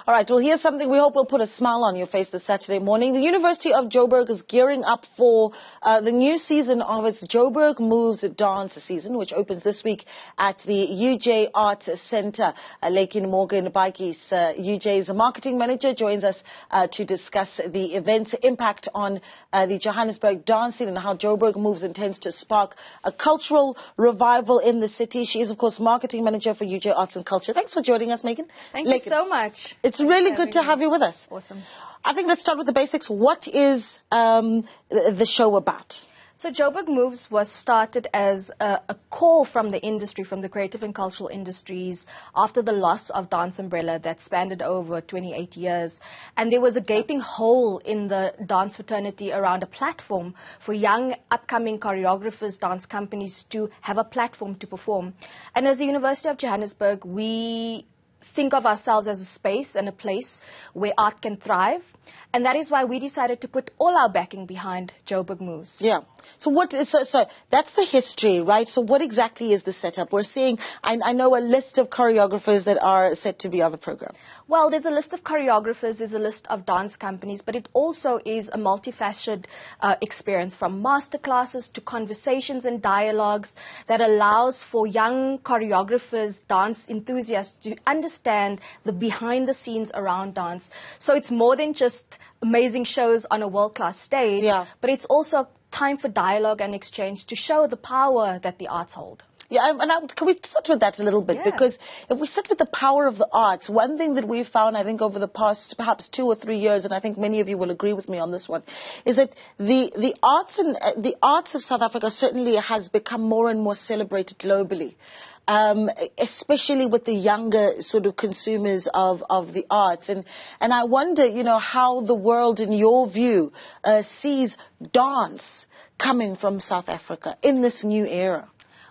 All right, well, here's something we hope will put a smile on your face this Saturday morning. The University of Joburg is gearing up for the new season of its Joburg Moves dance season, which opens this week at the UJ Arts Centre. Larkin Morgan-Baatjies, UJ's marketing manager, joins us to discuss the event's impact on the Johannesburg dance scene and how Joburg Moves intends to spark a cultural revival in the city. She is, of course, marketing manager for UJ Arts and Culture. Thanks for joining us, Megan. Thank you so much. It's really good to have you with us. Awesome. I think let's start with the basics. What is the show about? So Joburg Moves was started as a call from the industry, from the creative and cultural industries, after the loss of Dance Umbrella that spanned over 28 years. And there was a gaping hole in the dance fraternity around a platform for young, upcoming choreographers, dance companies to have a platform to perform. And as the University of Johannesburg, we think of ourselves as a space and a place where art can thrive. And that is why we decided to put all our backing behind Joburg Moves. Yeah. So so that's the history, right? So what exactly is the setup? We're seeing, I know a list of choreographers that are set to be on the program. Well, there's a list of choreographers, there's a list of dance companies, but it also is a multifaceted experience, from master classes to conversations and dialogues that allows for young choreographers, dance enthusiasts to understand the behind the scenes around dance. So it's more than just amazing shows on a world-class stage, but it's also time for dialogue and exchange to show the power that the arts hold. Yeah, and can we sit with that a little bit? Yeah. Because if we sit with the power of the arts, one thing that we've found, I think, over the past perhaps 2 or 3 years, and I think many of you will agree with me on this one, is that the arts of South Africa certainly has become more and more celebrated globally. Especially with the younger sort of consumers of the arts. And I wonder, you know, how the world, in your view, sees dance coming from South Africa in this new era.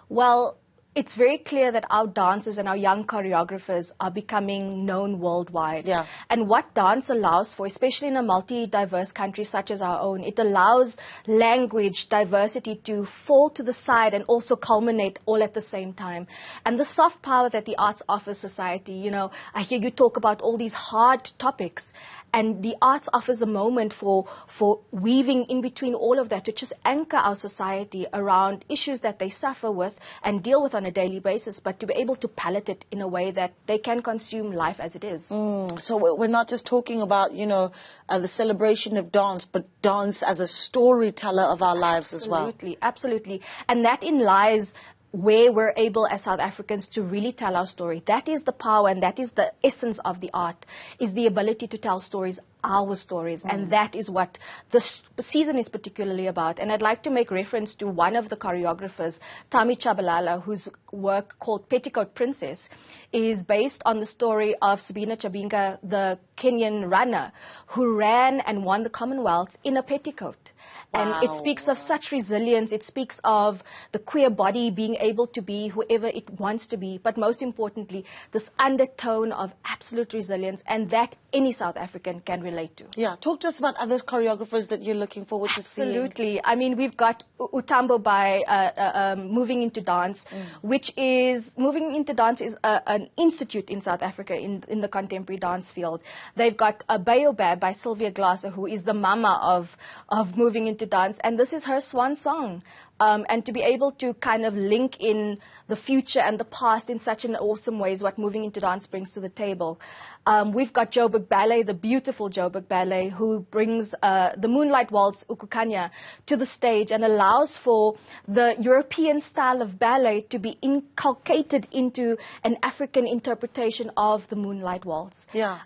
Well, it's very clear that our dancers and our young choreographers are becoming known worldwide. Yeah. And what dance allows for, especially in a multi-diverse country such as our own, it allows language, diversity to fall to the side and also culminate all at the same time. And the soft power that the arts offers society, you know, I hear you talk about all these hard topics, and the arts offers a moment for weaving in between all of that to just anchor our society around issues that they suffer with and deal with on a daily basis, but to be able to palette it in a way that they can consume life as it is. So we're not just talking about, you know, the celebration of dance, but dance as a storyteller of our lives as well. Absolutely, absolutely. And that in lies where we're able as South Africans to really tell our story. That is the power and that is the essence of the art, is the ability to tell stories, our stories. And that is what this season is particularly about. And I'd like to make reference to one of the choreographers, Tami Chabalala, whose work called Petticoat Princess is based on the story of Sabina Chabinga, the Kenyan runner, who ran and won the Commonwealth in a petticoat. And it speaks of such resilience. It speaks of the queer body being able to be whoever it wants to be. But most importantly, this undertone of absolute resilience, and that any South African can relate to. Yeah, talk to us about other choreographers that you're looking forward to seeing. Absolutely. I mean, we've got Utambo by Moving Into Dance, which is, Moving Into Dance is an institute in South Africa in the contemporary dance field. They've got a Baobab by Sylvia Glasser, who is the mama of Moving Into Dance, and this is her swan song. And to be able to kind of link in the future and the past in such an awesome way is what Moving Into Dance brings to the table. We've got Joburg Ballet, the beautiful Joburg Ballet, who brings the Moonlight Waltz, Ukukanya, to the stage and allows for the European style of ballet to be inculcated into an African interpretation of the Moonlight Waltz. Yeah.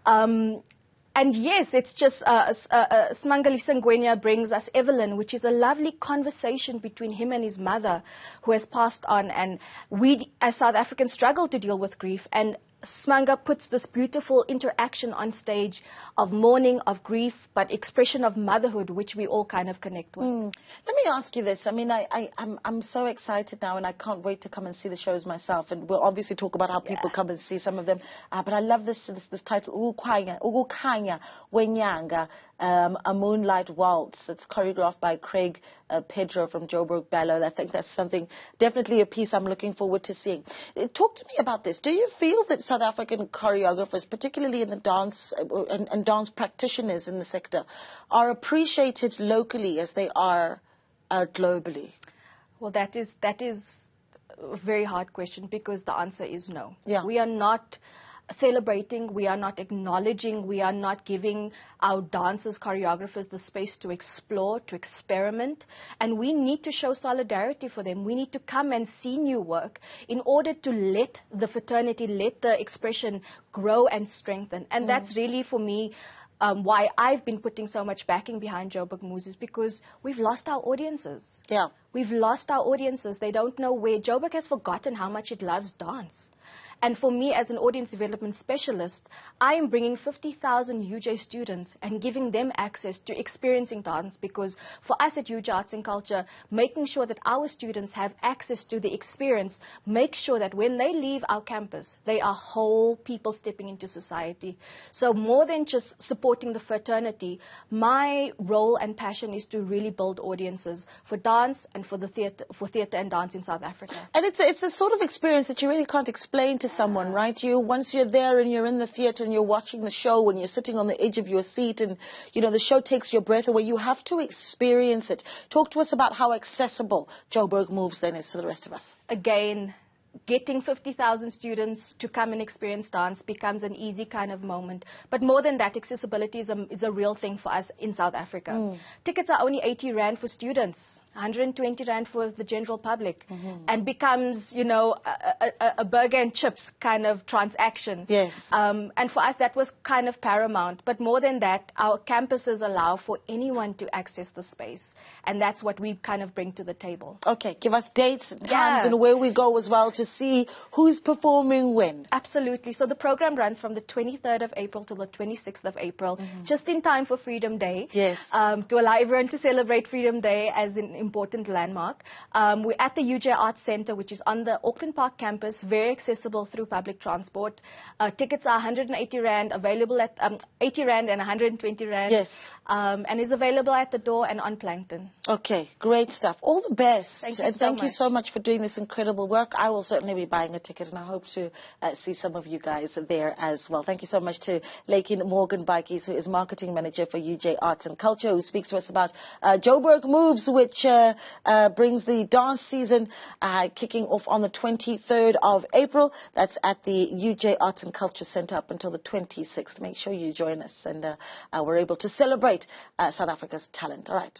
And yes, it's just Smangalisa Ngwenya brings us Evelyn, which is a lovely conversation between him and his mother, who has passed on. And we, as South Africans, struggle to deal with grief. And Smanga puts this beautiful interaction on stage of mourning, of grief, but expression of motherhood, which we all kind of connect with. Let me ask you this. I mean, I'm so excited now, and I can't wait to come and see the shows myself. And we'll obviously talk about how people come and see some of them. But I love this title, Ukukanya Wenyanga, a Moonlight Waltz. It's choreographed by Craig Pedro from Joburg Ballet. I think that's something, definitely a piece I'm looking forward to seeing. Talk to me about this. Do you feel that South African choreographers, particularly in the dance and dance practitioners in the sector, are appreciated locally as they are globally? Well, that is a very hard question, because the answer is no. Yeah. We are not celebrating, we are not acknowledging, we are not giving our dancers, choreographers the space to explore, to experiment, and we need to show solidarity for them. We need to come and see new work in order to let the fraternity, let the expression grow and strengthen. And that's really, for me, why I've been putting so much backing behind Joburg Moves, is because we've lost our audiences. Yeah. We've lost our audiences. They don't know where. Joburg has forgotten how much it loves dance. And for me, as an audience development specialist, I am bringing 50,000 UJ students and giving them access to experiencing dance, because for us at UJ Arts and Culture, making sure that our students have access to the experience, make sure that when they leave our campus, they are whole people stepping into society. So more than just supporting the fraternity, my role and passion is to really build audiences for dance and for theatre and dance in South Africa. And it's a sort of experience that you really can't explain to someone, right? Once you're there and you're in the theatre and you're watching the show and you're sitting on the edge of your seat and, you know, the show takes your breath away, you have to experience it. Talk to us about how accessible Joburg Moves then is to the rest of us. Again, getting 50,000 students to come and experience dance becomes an easy kind of moment. But more than that, accessibility is a real thing for us in South Africa. Tickets are only 80 Rand for students, 120 Rand for the general public, and becomes, you know, a burger and chips kind of transaction. Yes. And for us, that was kind of paramount. But more than that, our campuses allow for anyone to access the space. And that's what we kind of bring to the table. Okay, give us dates, times, and where we go as well to see who's performing when. Absolutely. So the program runs from the 23rd of April to the 26th of April, just in time for Freedom Day. Yes. To allow everyone to celebrate Freedom Day as an important landmark. We're at the UJ Arts Centre, which is on the Auckland Park campus, very accessible through public transport. Tickets are 180 Rand, available at 80 Rand and 120 Rand. Yes. And is available at the door and on Plankton. Okay, great stuff. All the best. Thank you and so thank much. you so much for doing this incredible work. I will certainly be buying a ticket, and I hope to see some of you guys there as well. Thank you so much to Larkin Morgan-Baatjies, who is marketing manager for UJ Arts and Culture, who speaks to us about Joburg Moves, which brings the dance season kicking off on the 23rd of April. That's at the UJ Arts and Culture Centre up until the 26th. Make sure you join us, and we're able to celebrate South Africa's talent. All right.